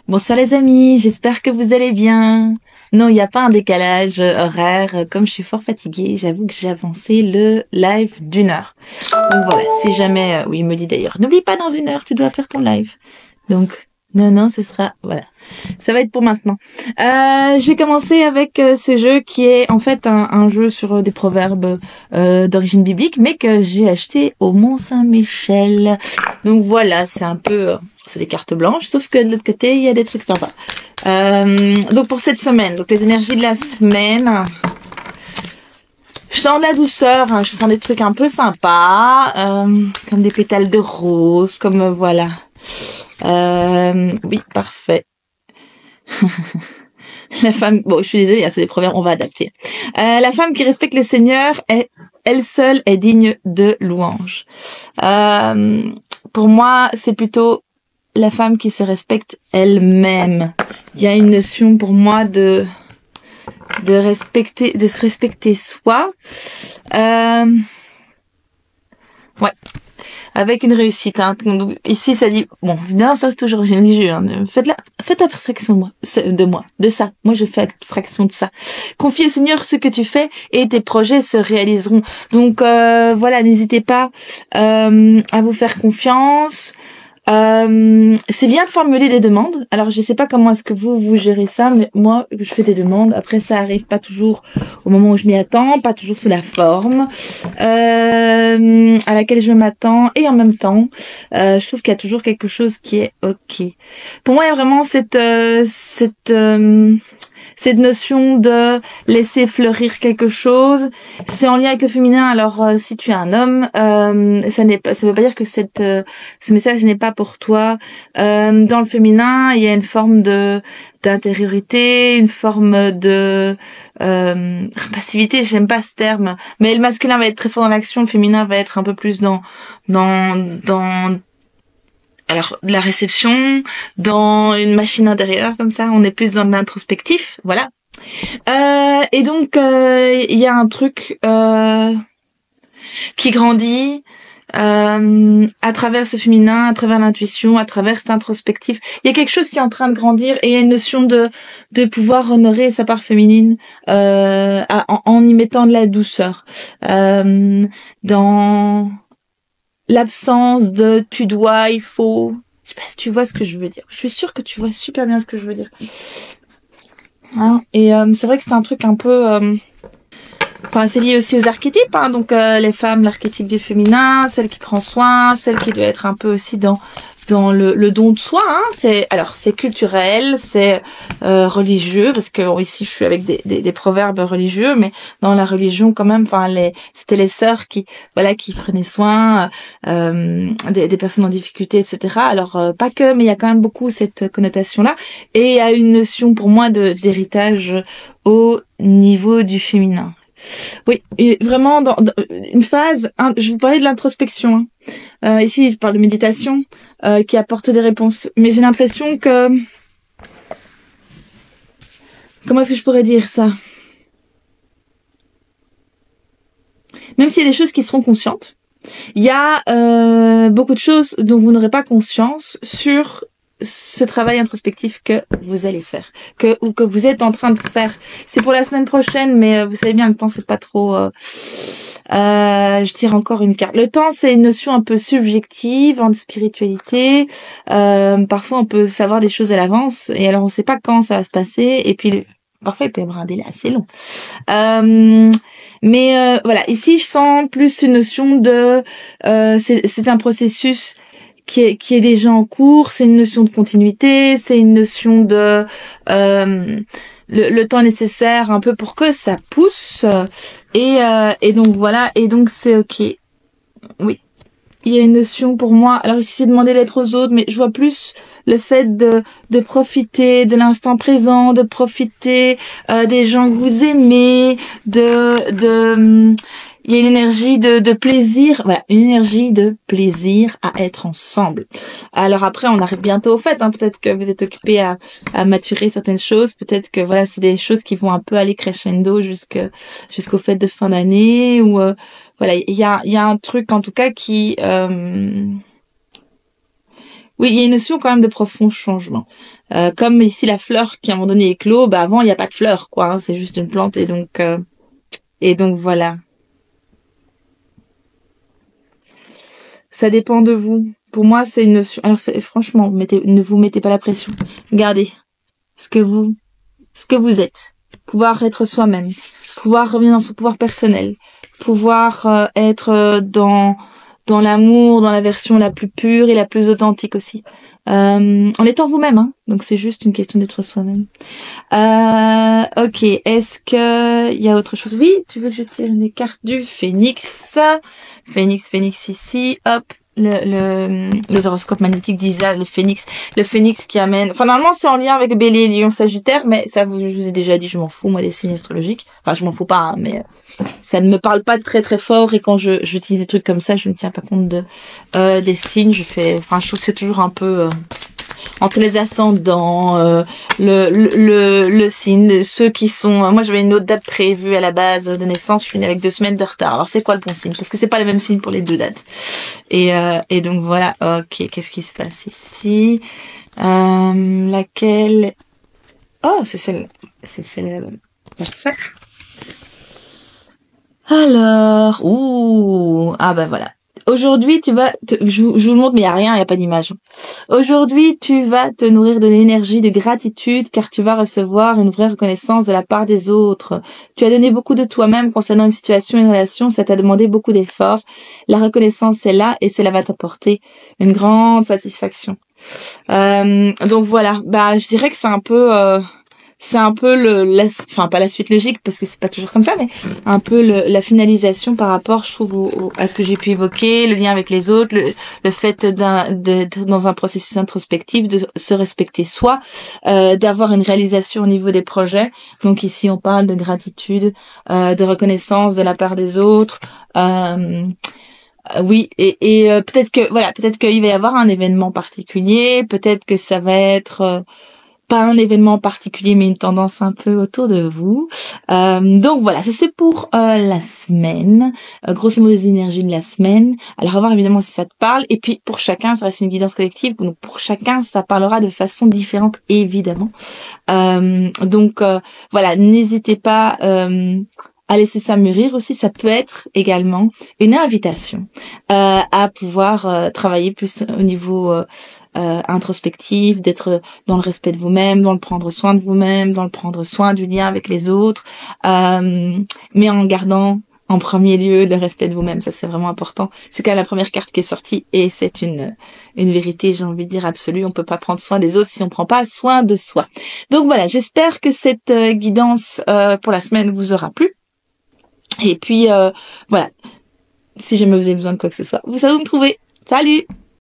Bonsoir les amis, j'espère que vous allez bien. Non, il n'y a pas un décalage horaire. Comme je suis fort fatiguée, j'avoue que j'ai avancé le live d'1 heure. Donc voilà, si jamais... oui, il me dit d'ailleurs, n'oublie pas dans 1 heure, tu dois faire ton live. Donc, non, ce sera... Voilà, ça va être pour maintenant. Je vais commencer avec ce jeu qui est en fait un jeu sur des proverbes d'origine biblique, mais que j'ai acheté au Mont-Saint-Michel. Donc voilà, c'est un peu... c'est des cartes blanches, sauf que de l'autre côté, il y a des trucs sympas. Donc pour cette semaine, donc les énergies de la semaine... Je sens de la douceur, hein, je sens des trucs un peu sympas, comme des pétales de rose, comme voilà. Oui, parfait. La femme, bon, je suis désolée, hein, c'est des proverbes, on va adapter. La femme qui respecte le Seigneur, elle seule est digne de louange. Pour moi, c'est plutôt la femme qui se respecte elle-même. Il y a une notion pour moi de se respecter soi. Ouais. Avec une réussite, hein. Donc, ici, ça dit, bon, évidemment, ça c'est toujours religieux, hein. Faites abstraction de moi, de ça. Moi, je fais abstraction de ça. Confie au Seigneur ce que tu fais et tes projets se réaliseront. Donc, voilà, n'hésitez pas, à vous faire confiance. C'est bien de formuler des demandes. Alors, je sais pas comment est-ce que vous gérez ça, mais moi, je fais des demandes. Après, ça arrive pas toujours au moment où je m'y attends, pas toujours sous la forme à laquelle je m'attends. Et en même temps, je trouve qu'il y a toujours quelque chose qui est ok. Pour moi, il y a vraiment cette notion de laisser fleurir quelque chose. C'est en lien avec le féminin. Alors, si tu es un homme, ça veut pas dire que ce message n'est pas pour toi. Dans le féminin, il y a une forme d'intériorité, une forme de passivité. J'aime pas ce terme, mais le masculin va être très fort dans l'action, le féminin va être un peu plus dans alors de la réception, dans une machine intérieure comme ça, on est plus dans l'introspectif, voilà. Et donc il y a un truc qui grandit à travers ce féminin, à travers l'intuition, à travers cet introspectif. Il y a quelque chose qui est en train de grandir et il y a une notion de pouvoir honorer sa part féminine en y mettant de la douceur. Dans l'absence de tu dois, il faut. Je sais pas si tu vois ce que je veux dire. Je suis sûre que tu vois super bien ce que je veux dire. Hein, et c'est vrai que c'est un truc un peu... Enfin, c'est lié aussi aux archétypes, hein. Donc les femmes, l'archétype du féminin, celle qui prend soin, celle qui doit être un peu aussi dans le don de soi, hein. C'est culturel, c'est religieux, parce que ici je suis avec des proverbes religieux, mais dans la religion quand même, enfin c'était les sœurs qui prenaient soin des personnes en difficulté, etc. Alors pas que, mais il y a quand même beaucoup cette connotation là, et il y a une notion pour moi d'héritage au niveau du féminin. Oui, et vraiment dans une phase, je vous parlais de l'introspection, hein. Ici je parle de méditation qui apporte des réponses, mais j'ai l'impression que, comment est-ce que je pourrais dire ça, même s'il y a des choses qui seront conscientes, il y a beaucoup de choses dont vous n'aurez pas conscience sur ce travail introspectif que vous allez faire, ou que vous êtes en train de faire. C'est pour la semaine prochaine, mais vous savez bien, le temps c'est pas trop. Je tire encore une carte. Le temps, c'est une notion un peu subjective en spiritualité. Parfois, on peut savoir des choses à l'avance, et alors on sait pas quand ça va se passer. Et puis parfois, il peut y avoir un délai assez long. Mais voilà, ici, je sens plus une notion de c'est un processus qui est déjà en cours, c'est une notion de continuité, c'est une notion de le temps nécessaire un peu pour que ça pousse, et donc voilà, et donc c'est ok. Oui, il y a une notion pour moi, alors ici c'est demander l'être aux autres, mais je vois plus le fait de profiter de l'instant présent, de profiter des gens que vous aimez, il y a une énergie de plaisir, voilà, une énergie de plaisir à être ensemble. Alors après, on arrive bientôt au fait, hein. Peut-être que vous êtes occupés à maturer certaines choses, peut-être que voilà, c'est des choses qui vont un peu aller crescendo jusqu'aux fêtes de fin d'année, ou voilà, il y a un truc en tout cas qui Oui, il y a une notion quand même de profond changement. Comme ici la fleur qui à un moment donné éclot, bah avant il n'y a pas de fleur, quoi. Hein, c'est juste une plante et donc voilà. Ça dépend de vous. Pour moi, c'est une notion. Alors franchement, ne vous mettez pas la pression. Regardez ce que vous êtes. Pouvoir être soi-même. Pouvoir revenir dans son pouvoir personnel. Pouvoir être dans l'amour, dans la version la plus pure et la plus authentique aussi. En étant vous-même, hein. Donc c'est juste une question d'être soi-même. Ok. Est-ce que il y a autre chose? Oui, tu veux que je tire une carte du Phénix? Phénix ici. Hop. Les horoscopes magnétiques disent le phénix qui amène, enfin, normalement, c'est en lien avec Bélier, Lion, Sagittaire, mais ça, je vous ai déjà dit, je m'en fous, moi, des signes astrologiques. Enfin, je m'en fous pas, hein, mais ça ne me parle pas très, très fort, et quand j'utilise des trucs comme ça, je ne tiens pas compte des signes, je trouve que c'est toujours un peu, entre les ascendants, le signe, ceux qui sont... Moi, j'avais une autre date prévue à la base de naissance, je suis née avec 2 semaines de retard. Alors, c'est quoi le bon signe? Parce que c'est pas le même signe pour les 2 dates. Et donc, voilà. Ok, qu'est-ce qui se passe ici? Laquelle... Oh, c'est celle... C'est celle... Parfait. Alors... Ouh... Ah, ben voilà. Aujourd'hui, je vous le montre, mais il n'y a rien, il n'y a pas d'image. Aujourd'hui, tu vas te nourrir de l'énergie de gratitude car tu vas recevoir une vraie reconnaissance de la part des autres. Tu as donné beaucoup de toi-même concernant une situation, une relation, ça t'a demandé beaucoup d'efforts. La reconnaissance est là et cela va t'apporter une grande satisfaction. Donc voilà, bah je dirais que c'est un peu enfin pas la suite logique parce que c'est pas toujours comme ça, mais un peu la finalisation par rapport, je trouve, à ce que j'ai pu évoquer, le lien avec les autres, le fait d'être dans un processus introspectif, de se respecter soi, d'avoir une réalisation au niveau des projets. Donc ici on parle de gratitude, de reconnaissance de la part des autres. Oui, et peut-être qu'il va y avoir un événement particulier, peut-être que ça va être pas un événement particulier, mais une tendance un peu autour de vous. Donc voilà, ça c'est pour la semaine. Grosso modo des énergies de la semaine. Alors à voir évidemment si ça te parle. Et puis pour chacun, ça reste une guidance collective. Donc pour chacun, ça parlera de façon différente, évidemment. Voilà, n'hésitez pas à laisser ça mûrir aussi. Ça peut être également une invitation à pouvoir travailler plus au niveau introspectif, d'être dans le respect de vous-même, dans le prendre soin de vous-même, dans le prendre soin du lien avec les autres, mais en gardant en premier lieu le respect de vous-même. Ça, c'est vraiment important. C'est quand même la première carte qui est sortie et c'est une vérité, j'ai envie de dire, absolue. On peut pas prendre soin des autres si on prend pas soin de soi. Donc voilà, j'espère que cette guidance pour la semaine vous aura plu. Et puis, voilà. Si jamais vous avez besoin de quoi que ce soit, vous savez où me trouver. Salut!